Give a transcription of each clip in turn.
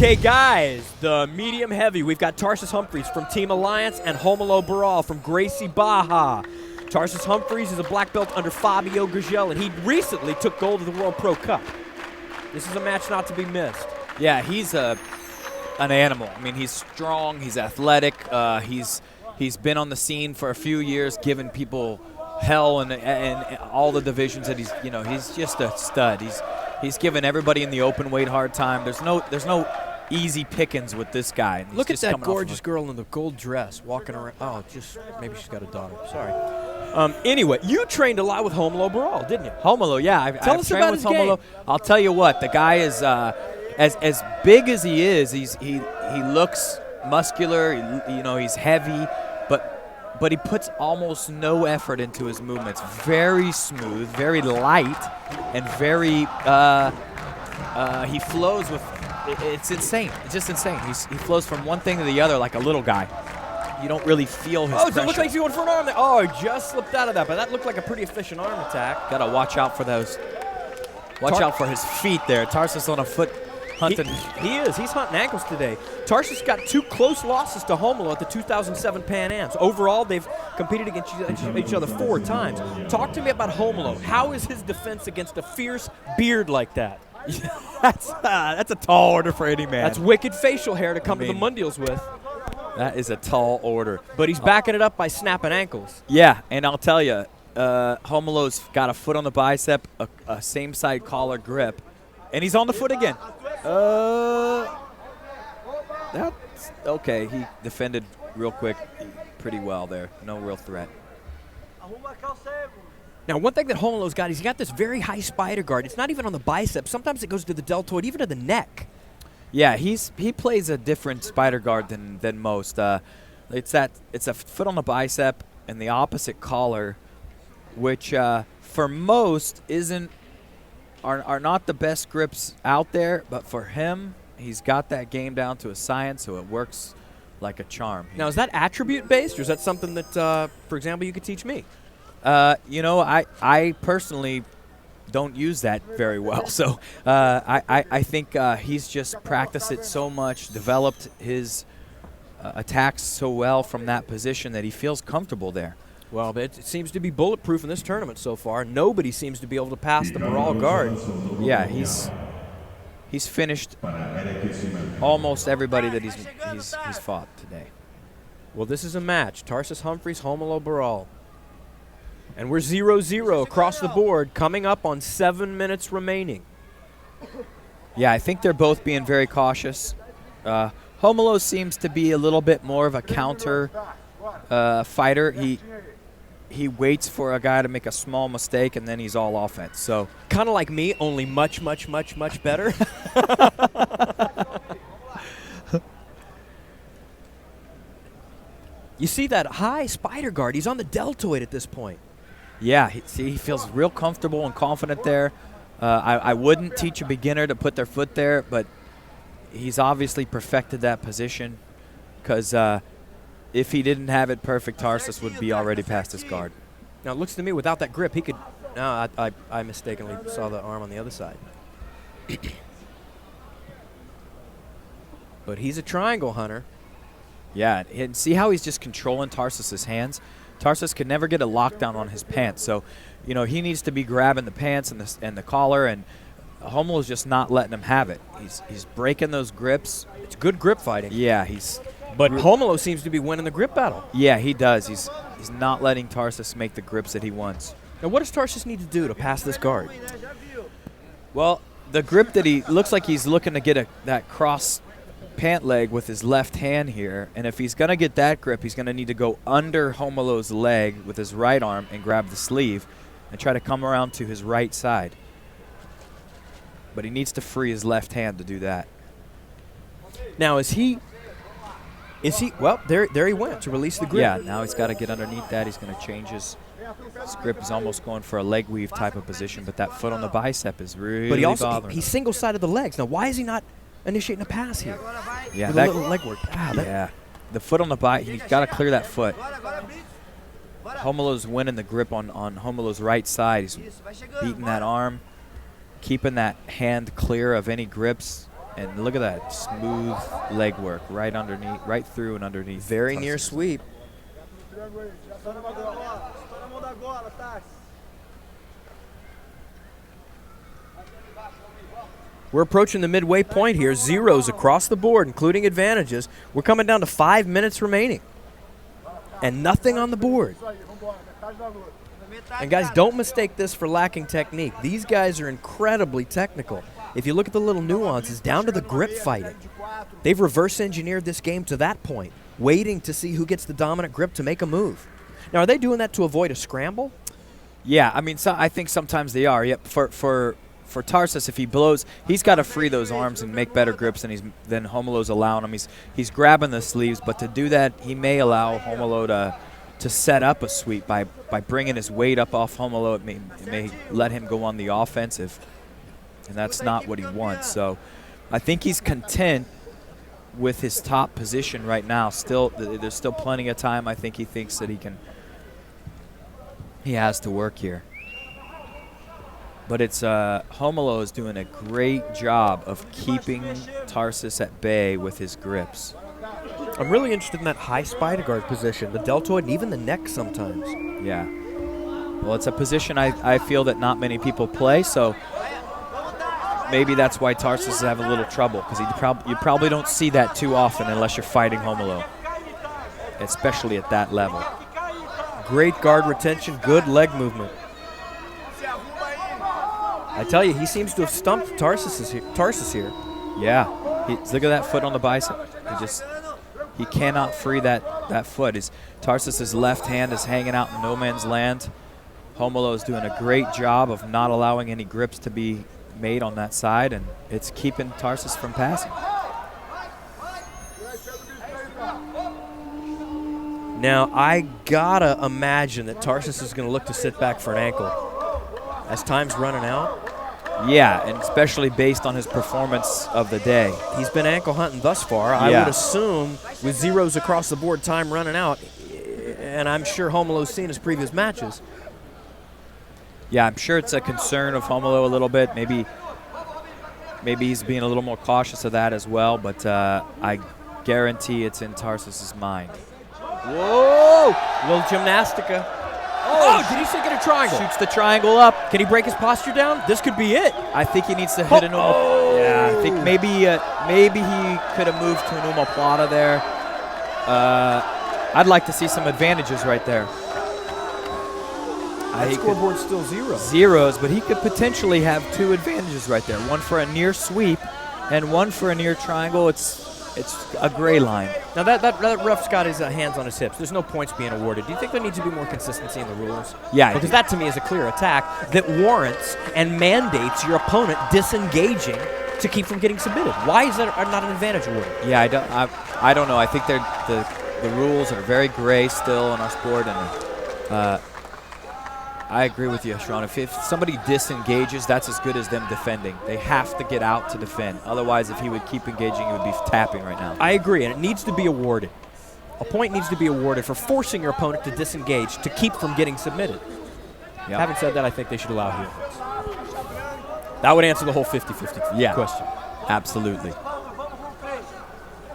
Okay, guys, the medium heavy. We've got Tarsis Humphreys from Team Alliance and Romulo Barral from Gracie Baja. Tarsis Humphreys is a black belt under Fabio Gurgel, and he recently took gold at the World Pro Cup. This is a match not to be missed. Yeah, he's an animal. I mean, he's strong, he's athletic, he's been on the scene for a few years, giving people hell and all the divisions that he's just a stud. He's given everybody in the open weight hard time. There's no easy pickings with this guy. Look at that gorgeous girl in the gold dress walking around. Oh, maybe she's got a daughter. Sorry. Anyway, you trained a lot with Romulo Barral, didn't you? Romulo, yeah. Tell us about his game. I'll tell you what, the guy is as big as he is. He looks muscular. He's heavy, but he puts almost no effort into his movements. Very smooth, very light, and very he flows with. It's insane. It's just insane. He flows from one thing to the other like a little guy. You don't really feel his pressure. It looks like he's going for an arm there. Oh, he just slipped out of that, but that looked like a pretty efficient arm attack. Got to watch out for those. Watch out for his feet there. Tarsis on a foot hunting. He is. He's hunting ankles today. Tarsis got 2 close losses to Romulo at the 2007 Pan Ams. Overall, they've competed against each other 4 times. Talk to me about Romulo. How is his defense against a fierce beard like that? That's a tall order for any man. That's wicked facial hair to come to the Mundials with. That is a tall order. But he's backing it up by snapping ankles. Yeah, and I'll tell you, Romulo's got a foot on the bicep, a same side collar grip, and he's on the foot again. That's okay. He defended real quick, pretty well there. No real threat. Now, one thing that Romulo's got, he's got this very high spider guard. It's not even on the biceps. Sometimes it goes to the deltoid, even to the neck. Yeah, he plays a different spider guard than most. It's a foot on the bicep and the opposite collar, which for most are not the best grips out there, but for him, he's got that game down to a science, so it works like a charm. Now, is that attribute-based, or is that something that, for example, you could teach me? I personally don't use that very well. So I think he's just practiced it so much, developed his attacks so well from that position that he feels comfortable there. Well, it seems to be bulletproof in this tournament so far. Nobody seems to be able to pass the Barral guard. Yeah, he's finished almost everybody that he's fought today. Well, this is a match. Tarsis Humphreys, Romulo Barral. And we're 0-0 across the board, coming up on 7 minutes remaining. Yeah, I think they're both being very cautious. Romulo seems to be a little bit more of a counter fighter. He waits for a guy to make a small mistake, and then he's all offense. So kind of like me, only much, much, much, much better. You see that high spider guard? He's on the deltoid at this point. Yeah, he feels real comfortable and confident there. I wouldn't teach a beginner to put their foot there, but he's obviously perfected that position because if he didn't have it perfect, Tarsis would be already past his guard. Now, it looks to me without that grip, he could – no, I mistakenly saw the arm on the other side. But he's a triangle hunter. Yeah, and see how he's just controlling Tarsis's hands? Tarsis could never get a lockdown on his pants, so he needs to be grabbing the pants and the collar, and Romulo's just not letting him have it. He's breaking those grips. It's good grip fighting. Yeah, but Romulo seems to be winning the grip battle. Yeah, he does. He's not letting Tarsis make the grips that he wants. Now, what does Tarsis need to do to pass this guard? Well, the grip that he looks like he's looking to get that cross pant leg with his left hand here, and if he's going to get that grip, he's going to need to go under Romulo's leg with his right arm and grab the sleeve and try to come around to his right side. But he needs to free his left hand to do that. Now, is he well, there he went to release the grip. Yeah, now he's got to get underneath that. He's going to change his grip. Is almost going for a leg weave type of position, but that foot on the bicep is really bothering him. He's single-sided the legs. Now, why is he not initiating a pass here? Yeah, with a little leg work. Yeah, the foot on the bite, he's got to clear that foot. Romulo's winning the grip on Romulo's right side. He's beating that arm, keeping that hand clear of any grips, And look at that smooth leg work right underneath, right through and underneath. Very Tarsis. near sweep. We're approaching the midway point here. Zeros across the board, including advantages. We're coming down to 5 minutes remaining. And nothing on the board. And guys, don't mistake this for lacking technique. These guys are incredibly technical. If you look at the little nuances, down to the grip fighting. They've reverse engineered this game to that point, waiting to see who gets the dominant grip to make a move. Now, are they doing that to avoid a scramble? Yeah, I mean, I think sometimes they are. Yep. For Tarsis, if he blows, he's got to free those arms and make better grips than Romulo's allowing him. He's grabbing the sleeves, but to do that, he may allow Romulo to set up a sweep by bringing his weight up off Romulo. It may let him go on the offensive, and that's not what he wants. So I think he's content with his top position right now. There's still plenty of time. I think he thinks that he has to work here. But it's Romulo is doing a great job of keeping Tarsis at bay with his grips. I'm really interested in that high spider guard position, the deltoid and even the neck sometimes. Yeah. Well, it's a position I feel that not many people play, so maybe that's why Tarsis have a little trouble, because you probably don't see that too often unless you're fighting Romulo, especially at that level. Great guard retention, good leg movement. I tell you, he seems to have stumped Tarsis here. Yeah. Look at that foot on the bicep. He cannot free that foot. Tarsis' left hand is hanging out in no man's land. Romulo is doing a great job of not allowing any grips to be made on that side, and it's keeping Tarsis from passing. Now, I gotta imagine that Tarsis is going to look to sit back for an ankle as time's running out. Yeah, and especially based on his performance of the day. He's been ankle hunting thus far. I would assume with zeros across the board, time running out, and I'm sure Romulo's seen his previous matches. Yeah, I'm sure it's a concern of Romulo a little bit. Maybe he's being a little more cautious of that as well, but I guarantee it's in Tarsis' mind. Whoa! Little gymnastica. Oh, did he stick in a triangle? Shoots the triangle up. Can he break his posture down? This could be it. I think he needs to hit a normal. Yeah, I think maybe he could have moved to an omoplata there. I'd like to see some advantages right there. That scoreboard's still zeros. Zeros, but he could potentially have two advantages right there. One for a near sweep and one for a near triangle. It's a gray line. Now that ref's got his hands on his hips. There's no points being awarded. Do you think there needs to be more consistency in the rules? Yeah. Because that to me is a clear attack that warrants and mandates your opponent disengaging to keep from getting submitted. Why is that not an advantage awarded? Yeah, I don't know. I think the rules are very gray still in our sport, and I agree with you, Sharon. If somebody disengages, that's as good as them defending. They have to get out to defend. Otherwise, if he would keep engaging, he would be tapping right now. I agree, and it needs to be awarded. A point needs to be awarded for forcing your opponent to disengage to keep from getting submitted. Yep. Having said that, I think they should allow heel. That would answer the whole 50-50 question. Absolutely.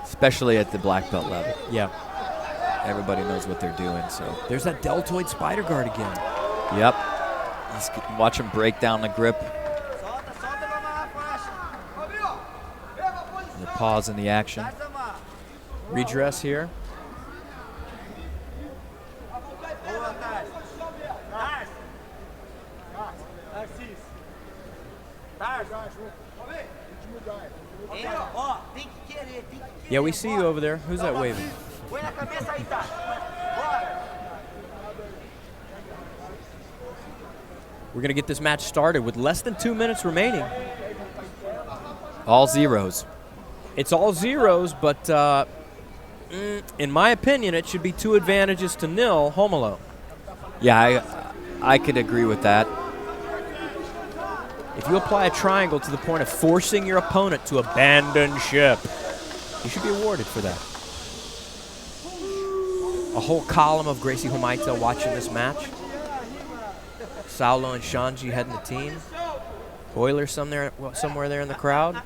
Especially at the black belt level. Yeah. Everybody knows what they're doing. So there's that deltoid spider guard again. Yep. Watch him break down the grip. The pause in the action. Redress here. Yeah, we see you over there. Who's that waving? We're going to get this match started with less than 2 minutes remaining. All zeros. It's all zeros, but in my opinion, it should be 2 advantages to nil, Romulo. Yeah, I could agree with that. If you apply a triangle to the point of forcing your opponent to abandon ship, you should be awarded for that. A whole column of Gracie Humaita watching this match. Saulo and Shanji heading the team. Euler somewhere there in the crowd.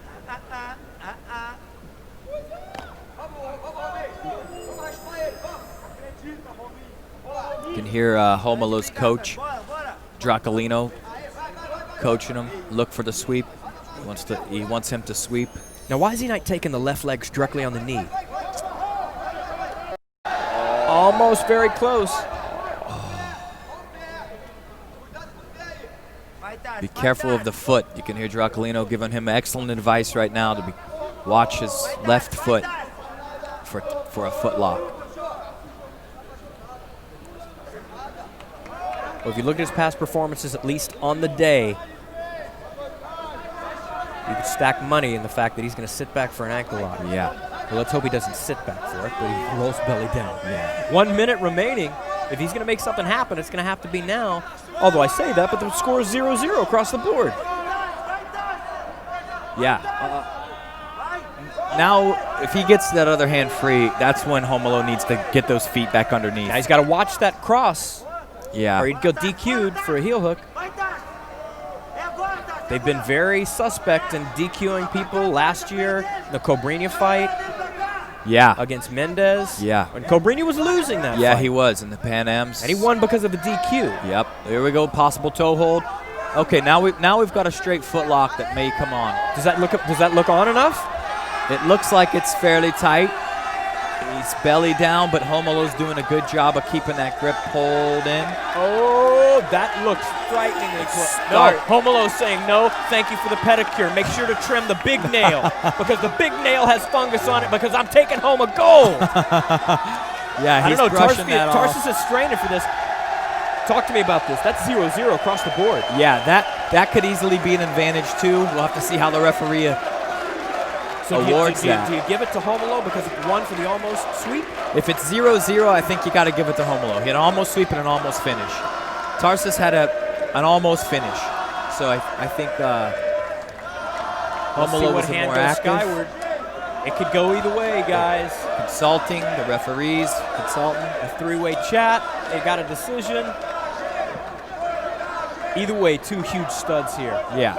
hear Romulo's coach, Draculino, coaching him. Look for the sweep. He wants him to sweep. Now, why is he not taking the left leg directly on the knee? Almost very close. Be careful of the foot. You can hear Draculino giving him excellent advice right now to watch his left foot for a foot lock. Well, if you look at his past performances, at least on the day, you could stack money in the fact that he's going to sit back for an ankle lock. Yeah. Well, let's hope he doesn't sit back for it, but he rolls belly down. Yeah. 1 minute remaining. If he's going to make something happen, it's going to have to be now. Although I say that, but the score is 0-0 across the board. Yeah. Now, if he gets that other hand free, that's when Romulo needs to get those feet back underneath. Now he's got to watch that cross. Yeah. Or he'd go DQ'd for a heel hook. They've been very suspect in DQing people last year. The Cobrinha fight. Yeah. Against Mendez. Yeah. When Cobrinha was losing that Yeah, fight. he was in the Pan Ams. And he won because of the DQ. Yep. Here we go. Possible toe hold. Okay, now we've got a straight foot lock that may come on. Does that look on enough? It looks like it's fairly tight. He's belly down, but Romulo's doing a good job of keeping that grip pulled in. Oh, that looks frighteningly close. No, Romulo's saying no, thank you for the pedicure. Make sure to trim the big nail because the big nail has fungus on it because I'm taking home a gold. Yeah, he's brushing that off. Tarsis is straining for this. Talk to me about this. That's 0-0 across the board. Yeah, that could easily be an advantage too. We'll have to see how the referee awards that. Do you give it to Romulo because it won for the almost sweep? If it's 0-0, I think you got to give it to Romulo. He had an almost sweep and an almost finish. Tarsis had an almost finish. So I think Romulo was more active. Skyward. It could go either way, guys. Consulting, the referees consulting. A three-way chat. They got a decision. Either way, two huge studs here. Yeah.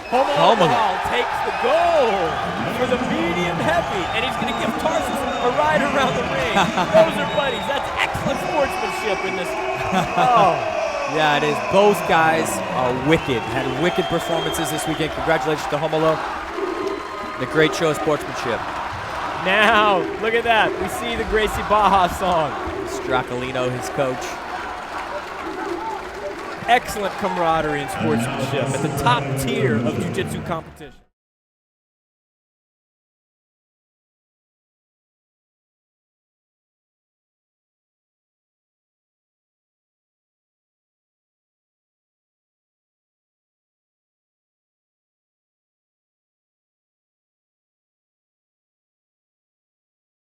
Romulo takes the goal for the medium heavy, and he's going to give Tarsis a ride around the ring. Those are buddies. That's excellent sportsmanship in this. Oh. Yeah, it is. Both guys are wicked. Had wicked performances this weekend. Congratulations to Romulo. The great show of sportsmanship. Now, look at that. We see the Gracie Baja song. Draculino, his coach. Excellent camaraderie and sportsmanship at the top tier of jiu-jitsu competition.